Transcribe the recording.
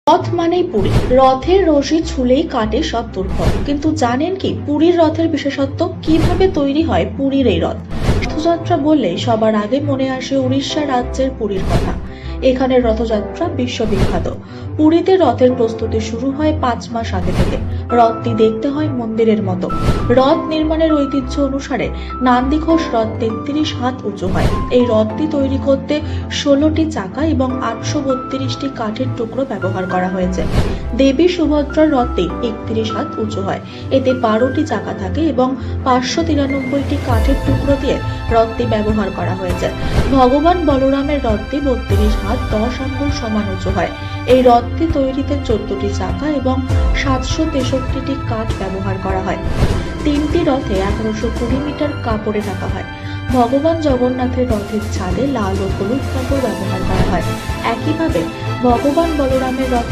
রথ মানেই পুরী। রথের রশি ছুলেই কাটে সব দুর্ভোগ। কিন্তু জানেন কি পুরীর রথের বিশেষত্ব? কিভাবে তৈরি হয় পুরীর এই রথ? রথযাত্রা বললে সবার আগে মনে আসে উড়িষ্যা রাজ্যের পুরীর কথা। এখানের রথযাত্রা বিশ্ববিখ্যাত। পুরীতে রথের প্রস্তুতি শুরু হয় 5 মাস আগে থেকে। রথটি দেখতে হয় মন্দিরের মতো। রথ নির্মাণের ঐতিহ্য অনুসারে নান্দিঘোষ রথ 33 হাত উঁচু হয়। এই রথটি তৈরি করতে 16টি চাকা এবং 832টি কাঠের টুকরো ব্যবহার করা হয়েছে। দেবী সুভদ্রার রথটি 31 হাত উঁচু হয়। এতে 12টি চাকা থাকে এবং 593টি কাঠের টুকরো দিয়ে রথটি ব্যবহার করা হয়েছে। ভগবান বলরামের রথটি 32 হাত 10 আঙ্গুল সমান উঁচু হয়। এই রথটি তৈরিতে 14টি চাকা এবং 763টি কাঠ ব্যবহার করা হয়। 3টি রথে 1120 মিটার কাপড়ে ঢাকা হয়। ভগবান জগন্নাথের রথের ছাদে লাল ও হলুদ কাপড় ব্যবহার করা হয়। একইভাবে ভগবান বলরামের রথ